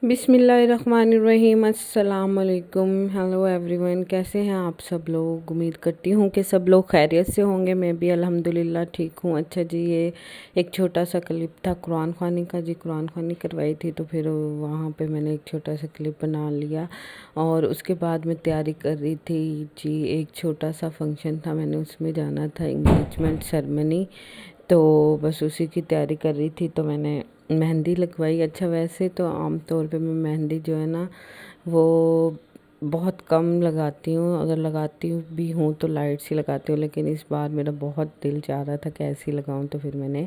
बिस्मिल्लाहिर्रहमानिर्रहीम। अस्सलाम वालेकुम। हेलो एवरीवन, कैसे हैं आप सब लोग। उम्मीद करती हूँ कि सब लोग खैरियत से होंगे। मैं भी अल्हम्दुलिल्लाह ठीक हूँ। अच्छा जी, ये एक छोटा सा क्लिप था कुरान ख़वानी का जी। कुरान ख़वानी करवाई थी तो फिर वहाँ पे मैंने एक छोटा सा क्लिप बना लिया और उसके बाद मैं तैयारी कर रही थी जी। एक छोटा सा फंक्शन था, मैंने उसमें जाना था, इंगेजमेंट सेरेमनी। तो बस उसी की तैयारी कर रही थी तो मैंने मेहंदी लगवाई। अच्छा, वैसे तो आम तौर पे मैं मेहंदी जो है ना वो बहुत कम लगाती हूँ। अगर लगाती हूँ भी हूँ तो लाइट सी लगाती हूँ, लेकिन इस बार मेरा बहुत दिल चाह रहा था कि ऐसी लगाऊँ तो फिर मैंने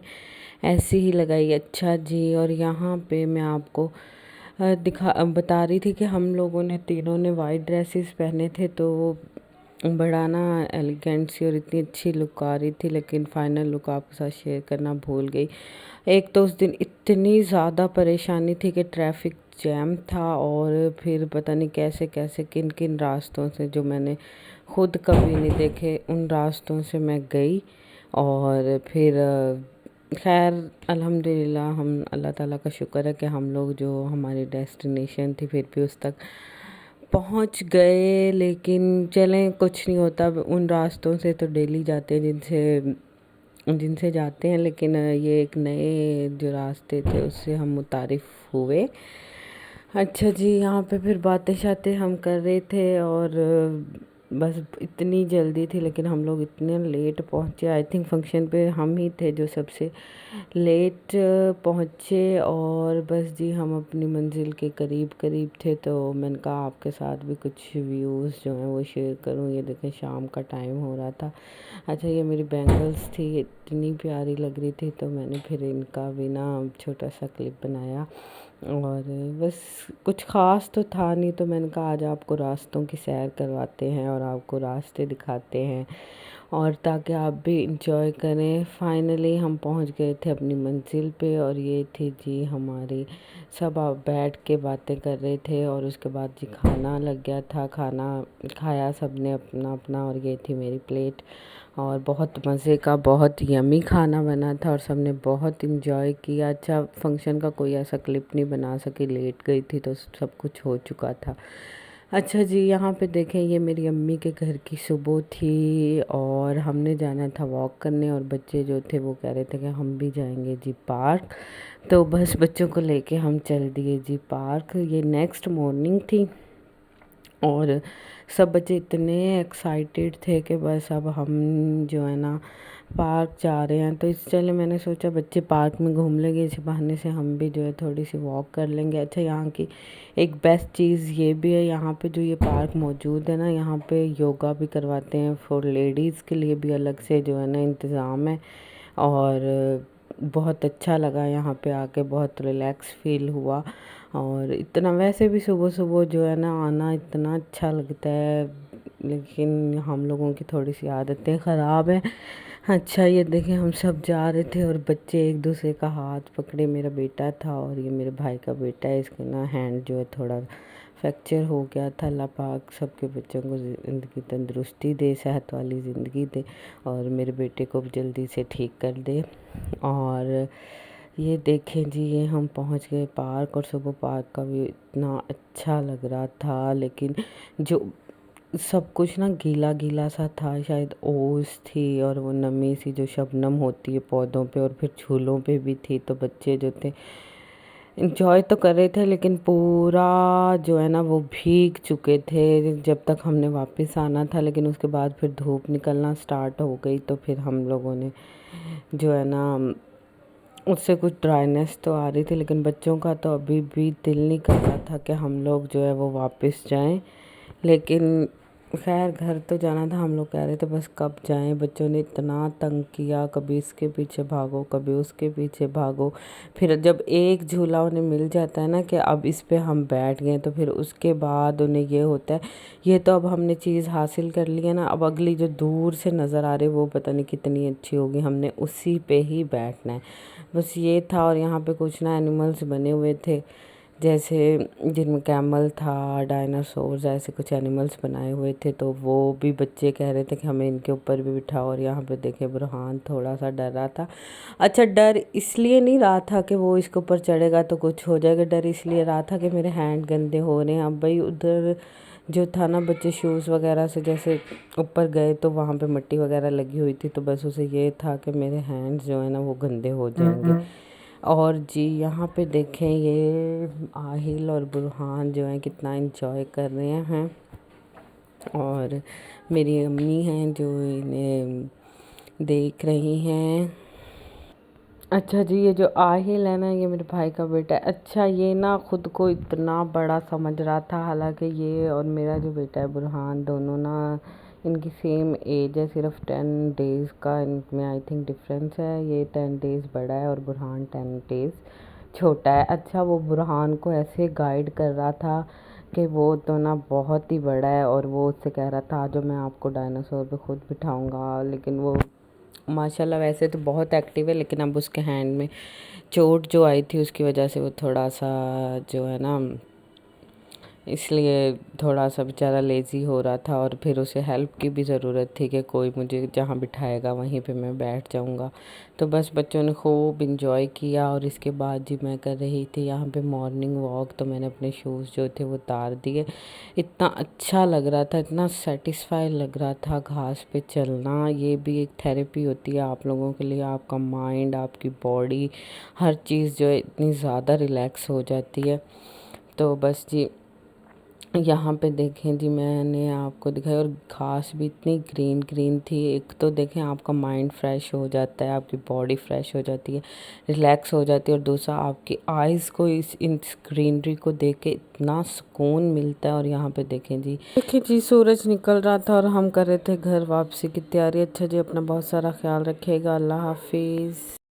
ऐसी ही लगाई। अच्छा जी, और यहाँ पे मैं आपको बता रही थी कि हम लोगों ने तीनों ने वाइट ड्रेसेस पहने थे तो बड़ा ना एलिगेंट सी और इतनी अच्छी लुक आ रही थी, लेकिन फाइनल लुक आपके साथ शेयर करना भूल गई। एक तो उस दिन इतनी ज़्यादा परेशानी थी कि ट्रैफिक जैम था और फिर पता नहीं कैसे कैसे किन किन रास्तों से जो मैंने खुद कभी नहीं देखे उन रास्तों से मैं गई। और फिर खैर अल्हम्दुलिल्लाह, हम अल्लाह ताला का शुक्र है कि हम लोग जो हमारी डेस्टिनेशन थी फिर भी उस तक पहुंच गए। लेकिन चलें, कुछ नहीं होता, उन रास्तों से तो डेली जाते हैं जिनसे जिनसे जाते हैं, लेकिन ये एक नए जो रास्ते थे उससे हम मुतारिफ हुए। अच्छा जी, यहाँ पे फिर बातें शातें हम कर रहे थे और बस इतनी जल्दी थी, लेकिन हम लोग इतने लेट पहुँचे। आई थिंक फंक्शन पे हम ही थे जो सबसे लेट पहुँचे। और बस जी, हम अपनी मंजिल के करीब करीब थे तो मैंने कहा आपके साथ भी कुछ व्यूज़ जो हैं वो शेयर करूँ। ये देखें, शाम का टाइम हो रहा था। अच्छा, ये मेरी बैंगल्स थी, इतनी प्यारी लग रही थी तो मैंने फिर इनका भी ना छोटा सा क्लिप बनाया। और बस कुछ ख़ास तो था नहीं तो मैंने कहा आज आपको रास्तों की सैर करवाते हैं और आपको रास्ते दिखाते हैं और ताकि आप भी इंजॉय करें। फाइनली हम पहुंच गए थे अपनी मंजिल पे और ये थी जी हमारी, सब आप बैठ के बातें कर रहे थे और उसके बाद जी खाना लग गया था। खाना खाया सबने अपना अपना और ये थी मेरी प्लेट और बहुत मज़े का, बहुत यमी खाना बना था और सबने बहुत इन्जॉय किया। अच्छा, फंक्शन का कोई ऐसा क्लिप नहीं बना सकी, लेट गई थी तो सब कुछ हो चुका था। अच्छा जी, यहाँ पे देखें, ये मेरी अम्मी के घर की सुबह थी और हमने जाना था वॉक करने और बच्चे जो थे वो कह रहे थे कि हम भी जाएंगे जी पार्क। तो बस बच्चों को लेके हम चल दिए जी पार्क। ये नेक्स्ट मॉर्निंग थी और सब बच्चे इतने एक्साइटेड थे कि बस अब हम जो है ना पार्क जा रहे हैं। तो इस चले मैंने सोचा बच्चे पार्क में घूम लेंगे, इसी बहाने से हम भी जो है थोड़ी सी वॉक कर लेंगे। अच्छा, यहाँ की एक बेस्ट चीज़ ये भी है, यहाँ पे जो ये पार्क मौजूद है ना, यहाँ पे योगा भी करवाते हैं। फॉर लेडीज़ के लिए भी अलग से जो है ना इंतज़ाम है और बहुत अच्छा लगा यहाँ पे आके, बहुत रिलैक्स फील हुआ। और इतना वैसे भी सुबह सुबह जो है ना आना इतना अच्छा लगता है, लेकिन हम लोगों की थोड़ी सी आदतें ख़राब हैं। अच्छा, ये देखें, हम सब जा रहे थे और बच्चे एक दूसरे का हाथ पकड़े। मेरा बेटा था और ये मेरे भाई का बेटा है, इसका ना हैंड जो है थोड़ा फ्रैक्चर हो गया था। अल्लाह पाक सबके बच्चों को ज़िंदगी तंदुरुस्ती दे, सेहत वाली ज़िंदगी दे और मेरे बेटे को भी जल्दी से ठीक कर दे। और ये देखें जी, ये हम पहुंच गए पार्क और सुबह पार्क का व्यू इतना अच्छा लग रहा था, लेकिन जो सब कुछ ना गीला गीला सा था, शायद ओस थी और वो नमी सी जो शबनम होती है पौधों पे और फिर झूलों पे भी थी। तो बच्चे जो थे इंजॉय तो कर रहे थे, लेकिन पूरा जो है ना वो भीग चुके थे जब तक हमने वापस आना था। लेकिन उसके बाद फिर धूप निकलना स्टार्ट हो गई तो फिर हम लोगों ने जो है ना उससे कुछ ड्राइनेस तो आ रही थी, लेकिन बच्चों का तो अभी भी दिल नहीं कर रहा था कि हम लोग जो है वो वापस जाएं। लेकिन खैर घर तो जाना था, हम लोग कह रहे थे बस कब जाएं। बच्चों ने इतना तंग किया, कभी इसके पीछे भागो कभी उसके पीछे भागो। फिर जब एक झूला उन्हें मिल जाता है ना कि अब इस पे हम बैठ गए, तो फिर उसके बाद उन्हें ये होता है ये तो अब हमने चीज़ हासिल कर ली है ना, अब अगली जो दूर से नज़र आ रही है वो पता नहीं कितनी अच्छी होगी, हमने उसी पे ही बैठना है। बस ये था। और यहाँ पे कुछ ना एनिमल्स बने हुए थे जैसे जिनमें कैमल था, डायनासोर्स, ऐसे कुछ एनिमल्स बनाए हुए थे। तो वो भी बच्चे कह रहे थे कि हमें इनके ऊपर भी बिठाओ। और यहाँ पे देखे बुरहान थोड़ा सा डर रहा था। अच्छा, डर इसलिए नहीं रहा था कि वो इसके ऊपर चढ़ेगा तो कुछ हो जाएगा, डर इसलिए रहा था कि मेरे हैंड गंदे हो रहे हैं। अब भाई उधर जो था ना, बच्चे शूज़ वगैरह से जैसे ऊपर गए तो वहाँ पे मिट्टी वगैरह लगी हुई थी, तो बस उसे ये था कि मेरे हैंड्स जो है ना वो गंदे हो जाएंगे। और जी यहाँ पे देखें, ये आहिल और बुरहान जो है कितना एंजॉय कर रहे हैं। और मेरी अम्मी हैं जो इन्हें देख रही हैं। अच्छा जी, ये जो आहिल है ना, ये मेरे भाई का बेटा है। अच्छा, ये ना खुद को इतना बड़ा समझ रहा था, हालांकि ये और मेरा जो बेटा है बुरहान, दोनों ना इनकी सेम एज है, सिर्फ 10 डेज़ का इनमें आई थिंक डिफरेंस है। ये 10 डेज़ बड़ा है और बुरहान 10 डेज़ छोटा है। अच्छा, वो बुरहान को ऐसे गाइड कर रहा था कि वो तो ना बहुत ही बड़ा है, और वो उससे कह रहा था जो मैं आपको डायनासोर पे खुद बिठाऊंगा। लेकिन वो माशाल्लाह वैसे तो बहुत एक्टिव है, लेकिन अब उसके हैंड में चोट जो आई थी उसकी वजह से वो थोड़ा सा जो है ना, इसलिए थोड़ा सा बेचारा लेज़ी हो रहा था। और फिर उसे हेल्प की भी ज़रूरत थी कि कोई मुझे जहाँ बिठाएगा वहीं पे मैं बैठ जाऊँगा। तो बस बच्चों ने खूब इंजॉय किया। और इसके बाद जी मैं कर रही थी यहाँ पे मॉर्निंग वॉक, तो मैंने अपने शूज़ जो थे वो उतार दिए। इतना अच्छा लग रहा था, इतना सेटिस्फाई लग रहा था घास पे चलना। ये भी एक थेरेपी होती है आप लोगों के लिए, आपका माइंड, आपकी बॉडी, हर चीज़ जो है इतनी ज़्यादा रिलैक्स हो जाती है। तो बस जी यहाँ पे देखें जी, मैंने आपको दिखाया, और घास भी इतनी ग्रीन ग्रीन थी। एक तो देखें आपका माइंड फ्रेश हो जाता है, आपकी बॉडी फ्रेश हो जाती है, रिलैक्स हो जाती है। और दूसरा आपकी आइज़ को इस ग्रीनरी को देख के इतना सुकून मिलता है। और यहाँ पे देखें जी, देखिए जी सूरज निकल रहा था और हम कर रहे थे घर वापसी की तैयारी। अच्छा जी, अपना बहुत सारा ख्याल रखिएगा। अल्लाह हाफिज़।